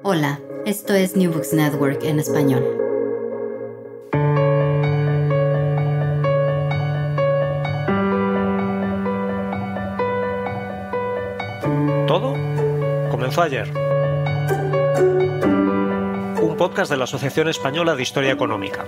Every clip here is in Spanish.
Hola, esto es New Books Network en español. Todo comenzó ayer. Un podcast de la Asociación Española de Historia Económica.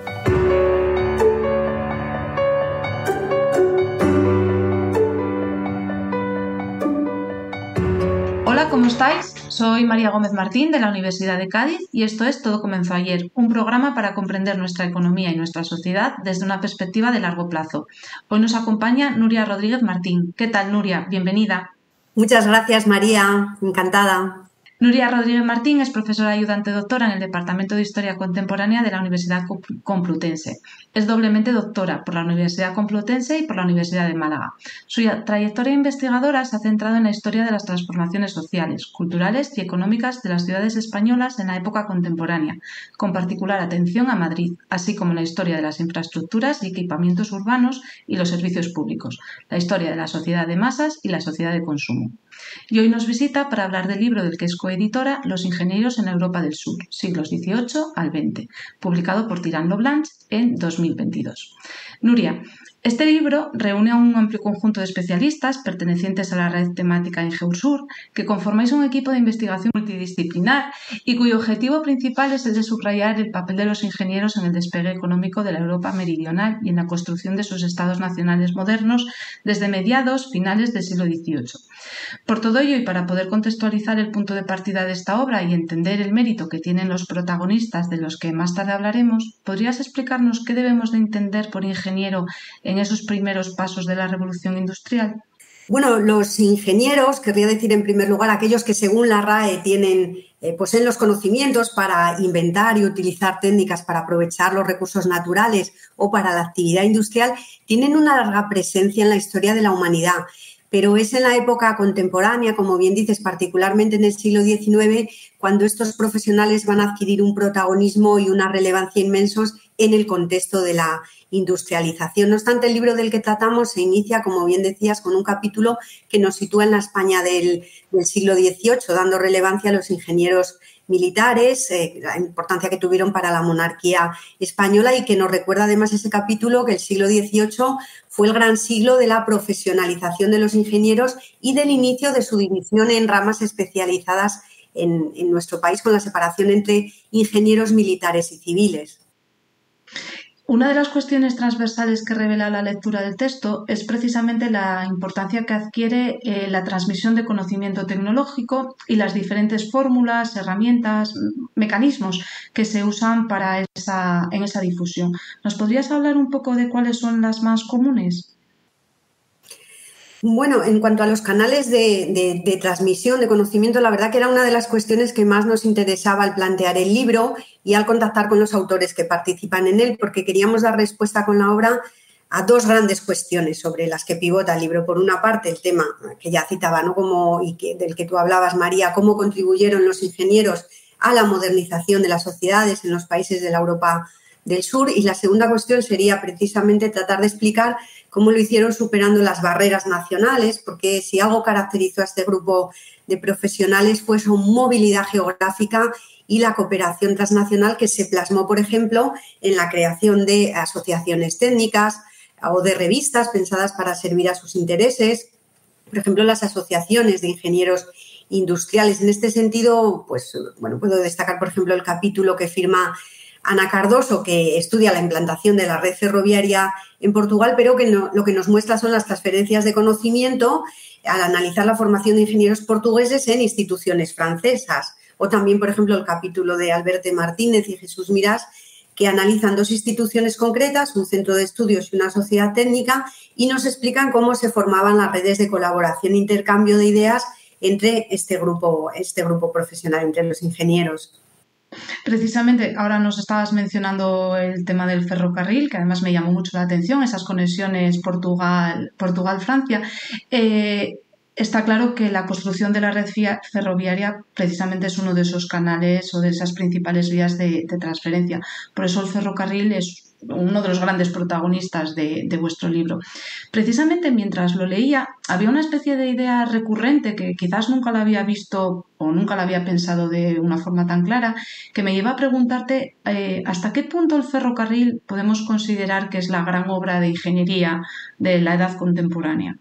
Hola, ¿cómo estáis? Soy María Gómez Martín de la Universidad de Cádiz y esto es Todo comenzó ayer, un programa para comprender nuestra economía y nuestra sociedad desde una perspectiva de largo plazo. Hoy nos acompaña Nuria Rodríguez Martín. ¿Qué tal, Nuria? Bienvenida. Muchas gracias, María. Encantada. Nuria Rodríguez Martín es profesora ayudante doctora en el Departamento de Historia Contemporánea de la Universidad Complutense. Es doblemente doctora por la Universidad Complutense y por la Universidad de Málaga. Su trayectoria investigadora se ha centrado en la historia de las transformaciones sociales, culturales y económicas de las ciudades españolas en la época contemporánea, con particular atención a Madrid, así como la historia de las infraestructuras y equipamientos urbanos y los servicios públicos, la historia de la sociedad de masas y la sociedad de consumo. Y hoy nos visita para hablar del libro del que es coeditora Los ingenieros en Europa del Sur, siglos XVIII al XX, publicado por Tirant lo Blanch en 2022. Nuria, este libro reúne a un amplio conjunto de especialistas pertenecientes a la red temática Ingeursur, que conformáis un equipo de investigación multidisciplinar y cuyo objetivo principal es el de subrayar el papel de los ingenieros en el despegue económico de la Europa meridional y en la construcción de sus estados nacionales modernos desde finales del siglo XVIII. Por todo ello, y para poder contextualizar el punto de partida de esta obra y entender el mérito que tienen los protagonistas de los que más tarde hablaremos, ¿podrías explicarnos qué debemos de entender por ingeniero en esos primeros pasos de la revolución industrial? Bueno, los ingenieros, querría decir en primer lugar aquellos que según la RAE poseen los conocimientos para inventar y utilizar técnicas para aprovechar los recursos naturales o para la actividad industrial, tienen una larga presencia en la historia de la humanidad. Pero es en la época contemporánea, como bien dices, particularmente en el siglo XIX, cuando estos profesionales van a adquirir un protagonismo y una relevancia inmensos en el contexto de la industrialización. No obstante, el libro del que tratamos se inicia, como bien decías, con un capítulo que nos sitúa en la España del siglo XVIII, dando relevancia a los ingenieros militares, la importancia que tuvieron para la monarquía española y que nos recuerda además ese capítulo que el siglo XVIII fue el gran siglo de la profesionalización de los ingenieros y del inicio de su división en ramas especializadas en nuestro país con la separación entre ingenieros militares y civiles. Una de las cuestiones transversales que revela la lectura del texto es precisamente la importancia que adquiere la transmisión de conocimiento tecnológico y las diferentes fórmulas, herramientas, mecanismos que se usan en esa difusión. ¿Nos podrías hablar un poco de cuáles son las más comunes? Bueno, en cuanto a los canales de transmisión de conocimiento, la verdad que era una de las cuestiones que más nos interesaba al plantear el libro y al contactar con los autores que participan en él, porque queríamos dar respuesta con la obra a dos grandes cuestiones sobre las que pivota el libro. Por una parte, el tema que ya citaba, ¿no? Del que tú hablabas, María, cómo contribuyeron los ingenieros a la modernización de las sociedades en los países de la Europa del Sur, y la segunda cuestión sería precisamente tratar de explicar cómo lo hicieron superando las barreras nacionales, porque si algo caracterizó a este grupo de profesionales fue su movilidad geográfica y la cooperación transnacional que se plasmó, por ejemplo, en la creación de asociaciones técnicas o de revistas pensadas para servir a sus intereses, por ejemplo, las asociaciones de ingenieros industriales. En este sentido, puedo destacar, por ejemplo, el capítulo que firma Ana Cardoso, que estudia la implantación de la red ferroviaria en Portugal, pero que lo que nos muestra son las transferencias de conocimiento al analizar la formación de ingenieros portugueses en instituciones francesas. O también, por ejemplo, el capítulo de Alberto Martínez y Jesús Mirás, que analizan dos instituciones concretas, un centro de estudios y una sociedad técnica, y nos explican cómo se formaban las redes de colaboración e intercambio de ideas entre este grupo profesional, entre los ingenieros. Precisamente, ahora nos estabas mencionando el tema del ferrocarril, que además me llamó mucho la atención, esas conexiones Portugal-Francia. Está claro que la construcción de la red ferroviaria precisamente es uno de esos canales o de esas principales vías de transferencia. Por eso el ferrocarril es uno de los grandes protagonistas de vuestro libro. Precisamente mientras lo leía, había una especie de idea recurrente que quizás nunca la había visto o nunca la había pensado de una forma tan clara, que me lleva a preguntarte hasta qué punto el ferrocarril podemos considerar que es la gran obra de ingeniería de la edad contemporánea.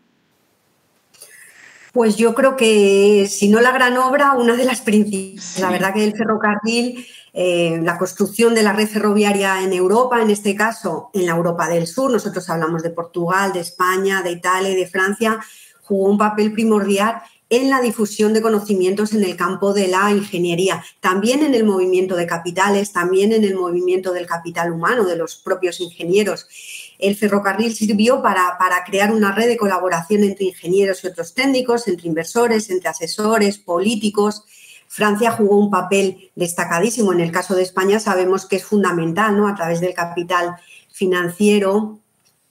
Pues yo creo que, si no la gran obra, una de las principales. Sí. La verdad que el ferrocarril, la construcción de la red ferroviaria en Europa, en este caso en la Europa del Sur, nosotros hablamos de Portugal, de España, de Italia y de Francia, jugó un papel primordial en la difusión de conocimientos en el campo de la ingeniería, también en el movimiento de capitales, también en el movimiento del capital humano, de los propios ingenieros. El ferrocarril sirvió para crear una red de colaboración entre ingenieros y otros técnicos, entre inversores, entre asesores, políticos. Francia jugó un papel destacadísimo. En el caso de España sabemos que es fundamental, ¿no?, a través del capital financiero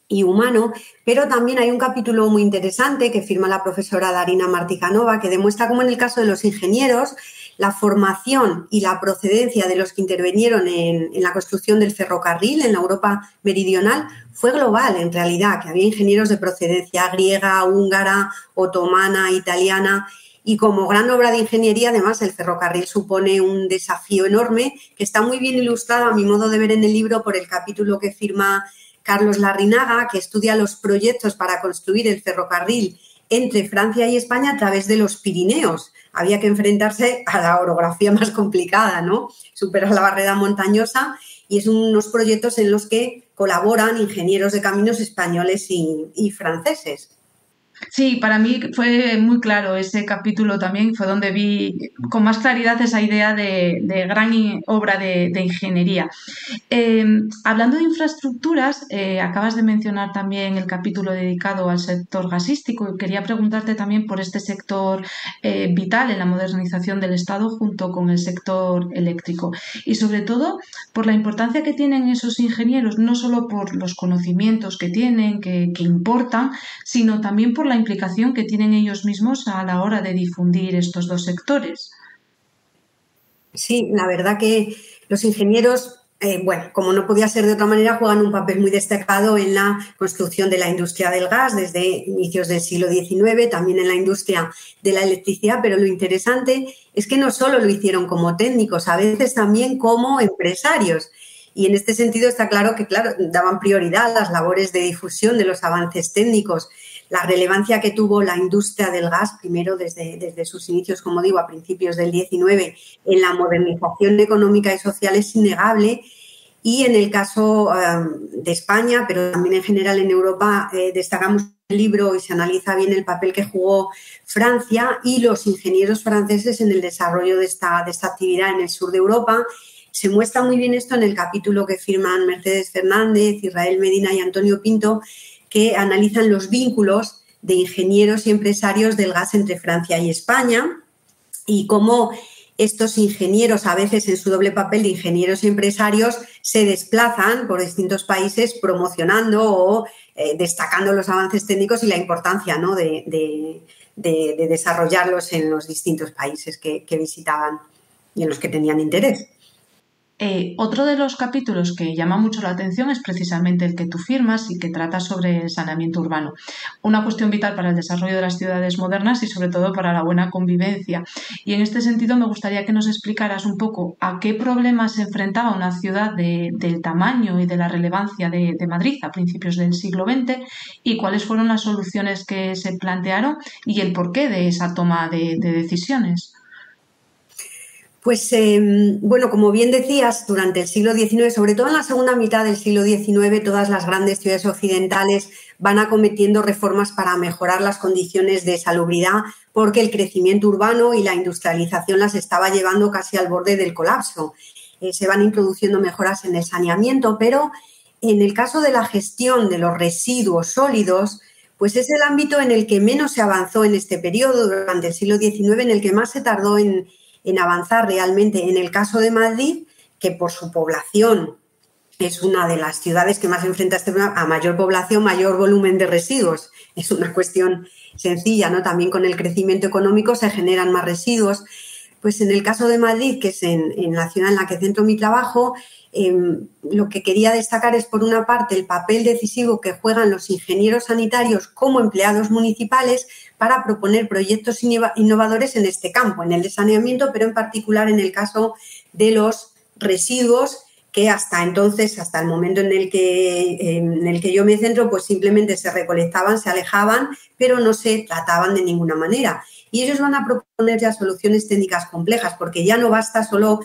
y humano, pero también hay un capítulo muy interesante que firma la profesora Darina Martikanova, que demuestra cómo en el caso de los ingenieros la formación y la procedencia de los que intervinieron en la construcción del ferrocarril en la Europa meridional fue global, en realidad, que había ingenieros de procedencia griega, húngara, otomana, italiana. Y como gran obra de ingeniería, además, el ferrocarril supone un desafío enorme que está muy bien ilustrado, a mi modo de ver, en el libro por el capítulo que firma Carlos Larrinaga, que estudia los proyectos para construir el ferrocarril entre Francia y España a través de los Pirineos. Había que enfrentarse a la orografía más complicada, ¿no?, superar la barrera montañosa, y es unos proyectos en los que colaboran ingenieros de caminos españoles y franceses. Sí, para mí fue muy claro ese capítulo también, fue donde vi con más claridad esa idea de gran obra de ingeniería. Hablando de infraestructuras, acabas de mencionar también el capítulo dedicado al sector gasístico, y quería preguntarte también por este sector vital en la modernización del Estado junto con el sector eléctrico, y sobre todo por la importancia que tienen esos ingenieros, no solo por los conocimientos que tienen, que importan, sino también por la implicación que tienen ellos mismos a la hora de difundir estos dos sectores. Sí, la verdad que los ingenieros, como no podía ser de otra manera, juegan un papel muy destacado en la construcción de la industria del gas desde inicios del siglo XIX, también en la industria de la electricidad, pero lo interesante es que no solo lo hicieron como técnicos, a veces también como empresarios. Y en este sentido está claro que, daban prioridad a las labores de difusión de los avances técnicos. La relevancia que tuvo la industria del gas, primero desde sus inicios, como digo, a principios del XIX, en la modernización económica y social es innegable. Y en el caso de España, pero también en general en Europa, destacamos en el libro y se analiza bien el papel que jugó Francia y los ingenieros franceses en el desarrollo de esta actividad en el sur de Europa. Se muestra muy bien esto en el capítulo que firman Mercedes Fernández, Israel Medina y Antonio Pinto, que analizan los vínculos de ingenieros y empresarios del gas entre Francia y España y cómo estos ingenieros, a veces en su doble papel de ingenieros y empresarios, se desplazan por distintos países promocionando o destacando los avances técnicos y la importancia, ¿no?, de desarrollarlos en los distintos países que visitaban y en los que tenían interés. Otro de los capítulos que llama mucho la atención es precisamente el que tú firmas y que trata sobre el saneamiento urbano, una cuestión vital para el desarrollo de las ciudades modernas y sobre todo para la buena convivencia. Y en este sentido me gustaría que nos explicaras un poco a qué problemas se enfrentaba una ciudad del tamaño y de la relevancia de Madrid a principios del siglo XX y cuáles fueron las soluciones que se plantearon y el porqué de esa toma de decisiones. Pues, como bien decías, durante el siglo XIX, sobre todo en la segunda mitad del siglo XIX, todas las grandes ciudades occidentales van acometiendo reformas para mejorar las condiciones de salubridad, porque el crecimiento urbano y la industrialización las estaba llevando casi al borde del colapso. Se van introduciendo mejoras en el saneamiento, pero en el caso de la gestión de los residuos sólidos, pues es el ámbito en el que menos se avanzó en este periodo, durante el siglo XIX, en el que más se tardó en avanzar realmente. En el caso de Madrid, que por su población es una de las ciudades que más se enfrenta a este problema, a mayor población, mayor volumen de residuos. Es una cuestión sencilla, ¿no? También con el crecimiento económico se generan más residuos. Pues en el caso de Madrid, que es en la ciudad en la que centro mi trabajo, lo que quería destacar es, por una parte, el papel decisivo que juegan los ingenieros sanitarios como empleados municipales para proponer proyectos innovadores en este campo, en el de saneamiento, pero en particular en el caso de los residuos que hasta entonces, hasta el momento en el que yo me centro, pues simplemente se recolectaban, se alejaban, pero no se trataban de ninguna manera. Y ellos van a proponer ya soluciones técnicas complejas, porque ya no basta solo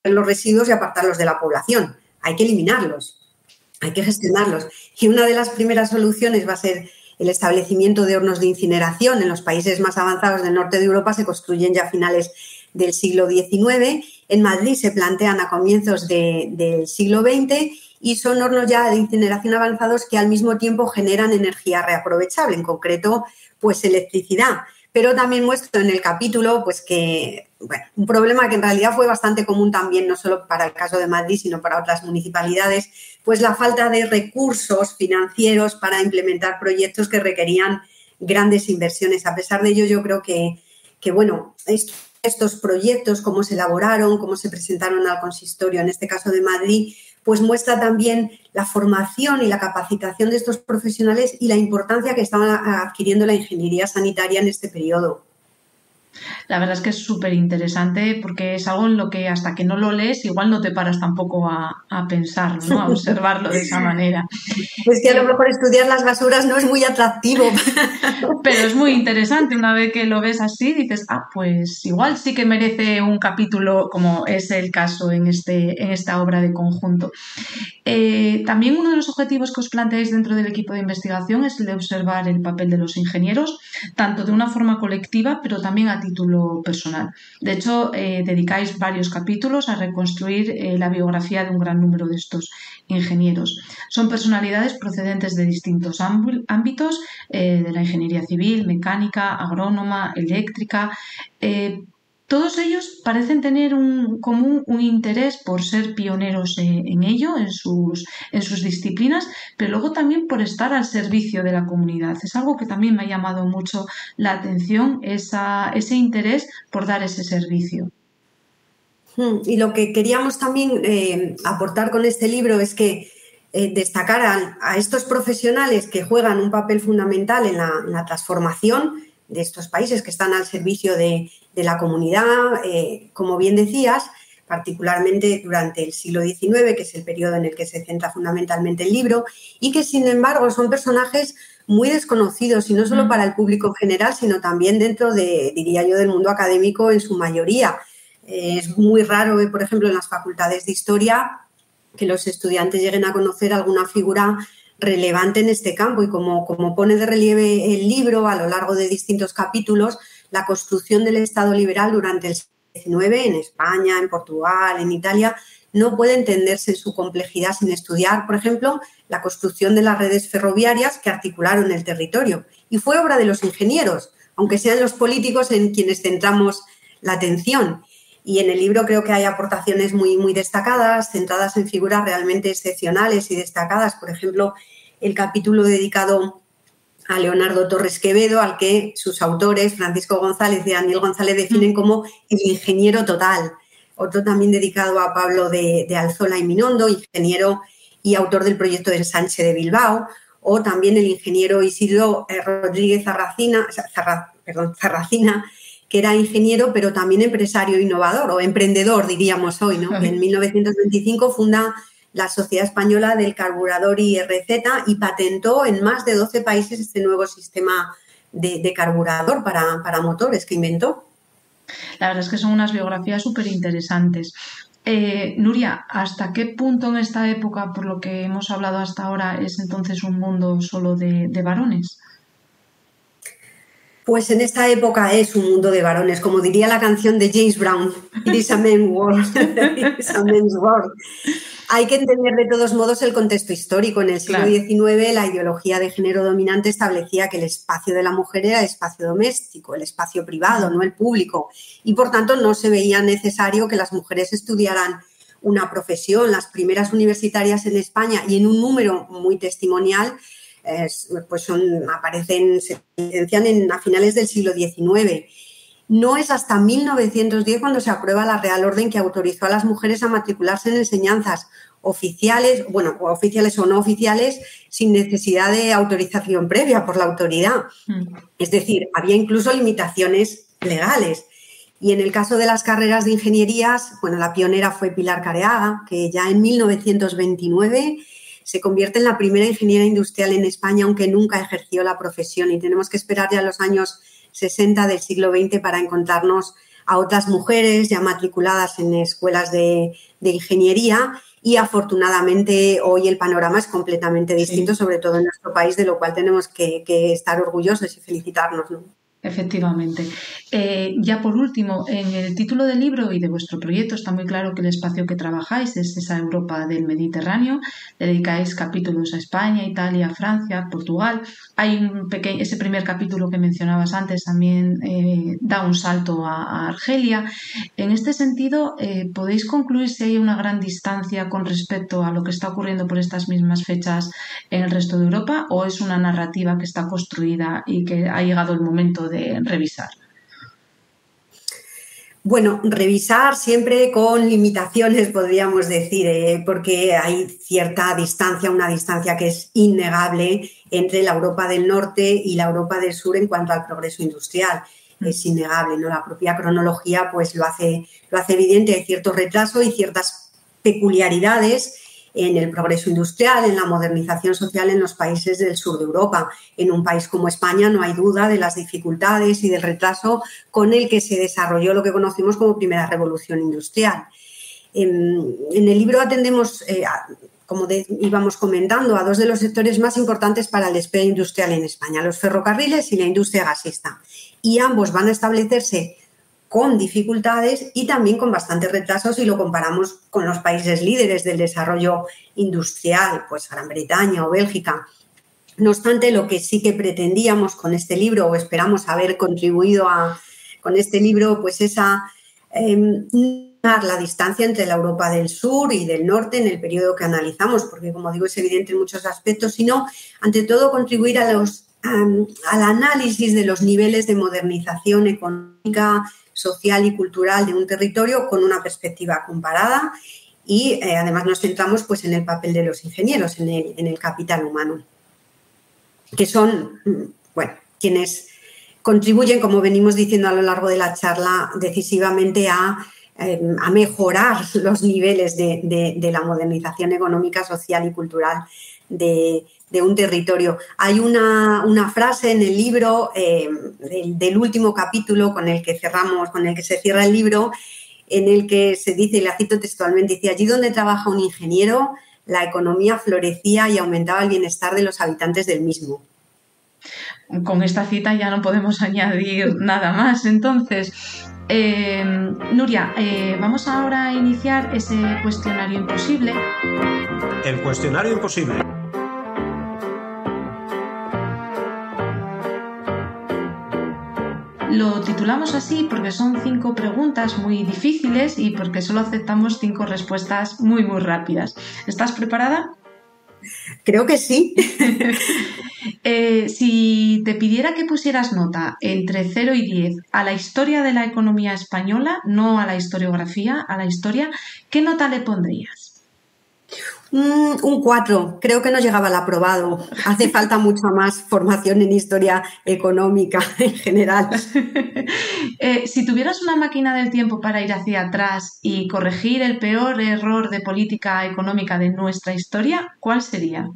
los residuos y apartarlos de la población, hay que eliminarlos, hay que gestionarlos. Y una de las primeras soluciones va a ser el establecimiento de hornos de incineración. En los países más avanzados del norte de Europa se construyen ya a finales del siglo XIX. En Madrid se plantean a comienzos del siglo XX y son hornos ya de incineración avanzados que al mismo tiempo generan energía reaprovechable, en concreto, pues electricidad. Pero también muestro en el capítulo pues que, bueno, un problema que en realidad fue bastante común también, no solo para el caso de Madrid, sino para otras municipalidades, pues la falta de recursos financieros para implementar proyectos que requerían grandes inversiones. A pesar de ello, yo creo que bueno, estos proyectos, cómo se elaboraron, cómo se presentaron al consistorio, en este caso de Madrid, pues muestra también la formación y la capacitación de estos profesionales y la importancia que estaba adquiriendo la ingeniería sanitaria en este periodo. La verdad es que es súper interesante porque es algo en lo que hasta que no lo lees igual no te paras tampoco a pensarlo, ¿no? A observarlo de esa manera. Pues que a lo mejor estudiar las basuras no es muy atractivo. Pero es muy interesante, una vez que lo ves así dices, pues igual sí que merece un capítulo, como es el caso en esta obra de conjunto. También uno de los objetivos que os planteáis dentro del equipo de investigación es el de observar el papel de los ingenieros, tanto de una forma colectiva, pero también a título personal. De hecho, dedicáis varios capítulos a reconstruir la biografía de un gran número de estos ingenieros. Son personalidades procedentes de distintos ámbitos, de la ingeniería civil, mecánica, agrónoma, eléctrica. Todos ellos parecen tener un interés por ser pioneros en ello, en sus disciplinas, pero luego también por estar al servicio de la comunidad. Es algo que también me ha llamado mucho la atención, ese interés por dar ese servicio. Y lo que queríamos también aportar con este libro es que destacar a estos profesionales que juegan un papel fundamental en la transformación de estos países, que están al servicio de la comunidad, como bien decías, particularmente durante el siglo XIX, que es el periodo en el que se centra fundamentalmente el libro, y que, sin embargo, son personajes muy desconocidos, y no solo para el público en general, sino también dentro diría yo, del mundo académico en su mayoría. Es muy raro, por ejemplo, en las facultades de Historia, que los estudiantes lleguen a conocer alguna figura relevante en este campo, y como pone de relieve el libro a lo largo de distintos capítulos, la construcción del Estado liberal durante el siglo XIX en España, en Portugal, en Italia, no puede entenderse en su complejidad sin estudiar, por ejemplo, la construcción de las redes ferroviarias que articularon el territorio. Y fue obra de los ingenieros, aunque sean los políticos en quienes centramos la atención. Y en el libro creo que hay aportaciones muy, muy destacadas, centradas en figuras realmente excepcionales y destacadas. Por ejemplo, el capítulo dedicado a Leonardo Torres Quevedo, al que sus autores, Francisco González y Daniel González, definen como el ingeniero total. Otro también dedicado a Pablo de Alzola y Minondo, ingeniero y autor del proyecto de Ensanche de Bilbao. O también el ingeniero Isidro Rodríguez Zarracina, que era ingeniero, pero también empresario innovador o emprendedor, diríamos hoy, ¿no? En 1925 funda la Sociedad Española del Carburador IRZ y patentó en más de 12 países este nuevo sistema de carburador para motores que inventó. La verdad es que son unas biografías súper interesantes. Nuria, ¿hasta qué punto en esta época, por lo que hemos hablado hasta ahora, es entonces un mundo solo de varones? Pues en esta época es un mundo de varones, como diría la canción de James Brown, It is a men's world. It is a men's world. Hay que entender de todos modos el contexto histórico. En el siglo XIX la ideología de género dominante establecía que el espacio de la mujer era el espacio doméstico, el espacio privado, no el público. Y por tanto no se veía necesario que las mujeres estudiaran una profesión. Las primeras universitarias en España, y en un número muy testimonial, pues se licencian a finales del siglo XIX. No es hasta 1910 cuando se aprueba la Real Orden que autorizó a las mujeres a matricularse en enseñanzas oficiales, bueno, oficiales o no oficiales, sin necesidad de autorización previa por la autoridad. Es decir, había incluso limitaciones legales. Y en el caso de las carreras de ingenierías, bueno, la pionera fue Pilar Careaga, que ya en 1929 se convierte en la primera ingeniera industrial en España, aunque nunca ejerció la profesión. Y tenemos que esperar ya los años 60 del siglo XX para encontrarnos a otras mujeres ya matriculadas en escuelas de ingeniería. Y afortunadamente hoy el panorama es completamente distinto, sobre todo en nuestro país, de lo cual tenemos que estar orgullosos y felicitarnos, ¿no? Efectivamente. Ya por último, en el título del libro y de vuestro proyecto está muy claro que el espacio que trabajáis es esa Europa del Mediterráneo. Le dedicáis capítulos a España, Italia, Francia, Portugal. Hay ese primer capítulo que mencionabas antes también da un salto a Argelia. En este sentido, ¿podéis concluir si hay una gran distancia con respecto a lo que está ocurriendo por estas mismas fechas en el resto de Europa, o es una narrativa que está construida y que ha llegado el momento de revisar? Bueno, revisar siempre con limitaciones, podríamos decir, porque hay cierta distancia, una distancia que es innegable entre la Europa del Norte y la Europa del Sur en cuanto al progreso industrial. Es innegable, ¿no? La propia cronología pues lo hace evidente. Hay cierto retraso y ciertas peculiaridades en el progreso industrial, en la modernización social en los países del sur de Europa. En un país como España no hay duda de las dificultades y del retraso con el que se desarrolló lo que conocimos como primera revolución industrial. En el libro atendemos, como íbamos comentando, a dos de los sectores más importantes para el despegue industrial en España, los ferrocarriles y la industria gasista. Y ambos van a establecerse con dificultades y también con bastantes retrasos si lo comparamos con los países líderes del desarrollo industrial, pues Gran Bretaña o Bélgica. No obstante, lo que sí que pretendíamos con este libro, o esperamos haber contribuido con este libro, pues es la distancia entre la Europa del Sur y del Norte en el periodo que analizamos, porque, como digo, es evidente en muchos aspectos, sino, ante todo, contribuir al análisis de los niveles de modernización económica, social y cultural de un territorio con una perspectiva comparada y además nos centramos pues, en el papel de los ingenieros, en el capital humano, que son quienes contribuyen, como venimos diciendo a lo largo de la charla, decisivamente a mejorar los niveles de la modernización económica, social y cultural de un territorio. Hay una frase en el libro del último capítulo con el que se cierra el libro, en el que se dice, y la cito textualmente, dice: allí donde trabaja un ingeniero, la economía florecía y aumentaba el bienestar de los habitantes del mismo. Con esta cita ya no podemos añadir nada más. Entonces, Nuria, vamos ahora a iniciar ese cuestionario imposible. El cuestionario imposible. Lo titulamos así porque son 5 preguntas muy difíciles y porque solo aceptamos 5 respuestas muy, muy rápidas. ¿Estás preparada? Creo que sí. Si te pidiera que pusieras nota entre 0 y 10 a la historia de la economía española, no a la historiografía, a la historia, ¿qué nota le pondrías? Un 4, creo que no llegaba al aprobado. Hace falta mucha más formación en historia económica en general. Si tuvieras una máquina del tiempo para ir hacia atrás y corregir el peor error de política económica de nuestra historia, ¿cuál sería?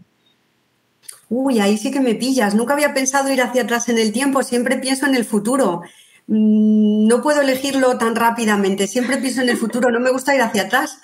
Uy, ahí sí que me pillas. Nunca había pensado ir hacia atrás en el tiempo, siempre pienso en el futuro. No puedo elegirlo tan rápidamente, siempre pienso en el futuro, no me gusta ir hacia atrás,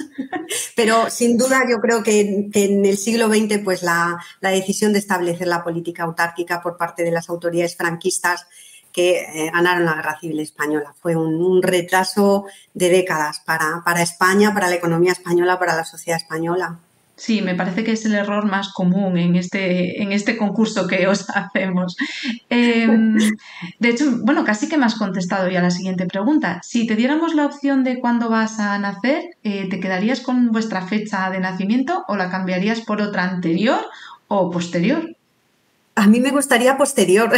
pero sin duda yo creo que en el siglo XX pues la decisión de establecer la política autárquica por parte de las autoridades franquistas que ganaron la Guerra Civil Española fue un retraso de décadas para España, para la economía española, para la sociedad española. Sí, me parece que es el error más común en este concurso que os hacemos. De hecho, bueno, casi que me has contestado ya la siguiente pregunta. Si te diéramos la opción de cuándo vas a nacer, ¿te quedarías con vuestra fecha de nacimiento o la cambiarías por otra anterior o posterior? A mí me gustaría posterior,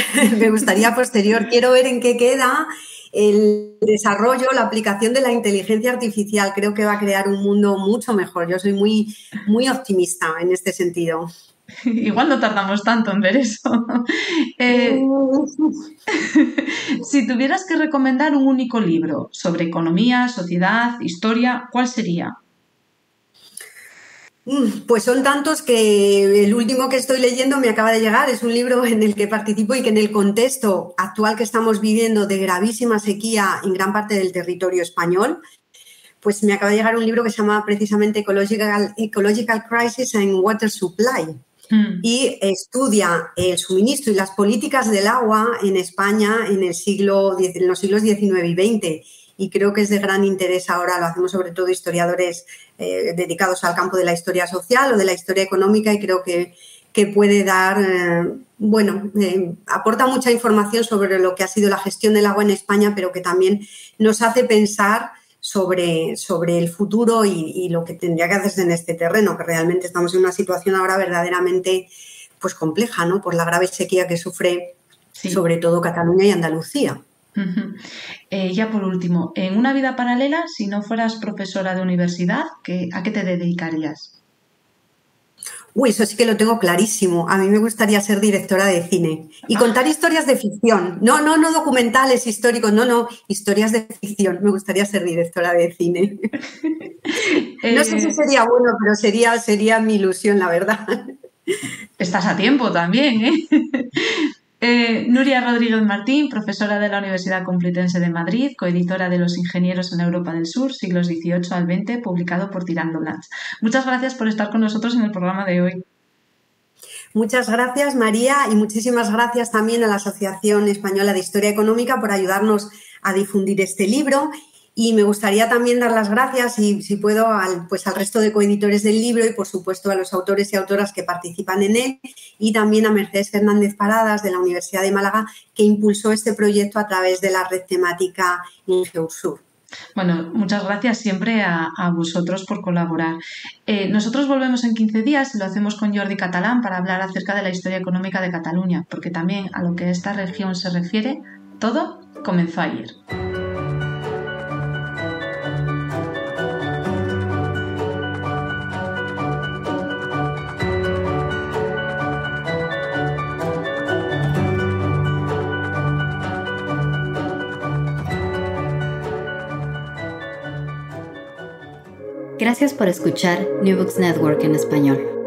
Quiero ver en qué queda el desarrollo, la aplicación de la inteligencia artificial. Creo que va a crear un mundo mucho mejor. Yo soy muy, muy optimista en este sentido. Igual no tardamos tanto en ver eso. Si tuvieras que recomendar un único libro sobre economía, sociedad, historia, ¿cuál sería? Pues son tantos que el último que estoy leyendo me acaba de llegar. Es un libro en el que participo y que en el contexto actual que estamos viviendo de gravísima sequía en gran parte del territorio español, pues me acaba de llegar un libro que se llama precisamente Ecological Crisis and Water Supply y estudia el suministro y las políticas del agua en España en los siglos XIX y XX. Y creo que es de gran interés ahora, lo hacemos sobre todo historiadores dedicados al campo de la historia social o de la historia económica, y creo que puede dar, aporta mucha información sobre lo que ha sido la gestión del agua en España, pero que también nos hace pensar sobre el futuro y lo que tendría que hacerse en este terreno, que realmente estamos en una situación ahora verdaderamente pues compleja, ¿no? Por la grave sequía que sufre sobre todo Cataluña y Andalucía. Ya por último, en una vida paralela, si no fueras profesora de universidad, ¿a qué te dedicarías? Eso sí que lo tengo clarísimo. A mí me gustaría ser directora de cine y contar historias de ficción. No documentales históricos, no, historias de ficción. Me gustaría ser directora de cine. No sé si sería bueno, pero sería mi ilusión, la verdad. Estás a tiempo también, Nuria Rodríguez Martín, profesora de la Universidad Complutense de Madrid, coeditora de Los ingenieros en Europa del Sur, siglos XVIII al XX, publicado por Tirando Blancs. Muchas gracias por estar con nosotros en el programa de hoy. Muchas gracias, María, y muchísimas gracias también a la Asociación Española de Historia Económica por ayudarnos a difundir este libro. Y me gustaría también dar las gracias, si puedo, al resto de coeditores del libro y, por supuesto, a los autores y autoras que participan en él, y también a Mercedes Fernández Paradas, de la Universidad de Málaga, que impulsó este proyecto a través de la red temática Ingeursur. Bueno, muchas gracias siempre a vosotros por colaborar. Nosotros volvemos en 15 días y lo hacemos con Jordi Catalán para hablar acerca de la historia económica de Cataluña, porque también a lo que esta región se refiere, todo comenzó ayer. Gracias por escuchar New Books Network en español.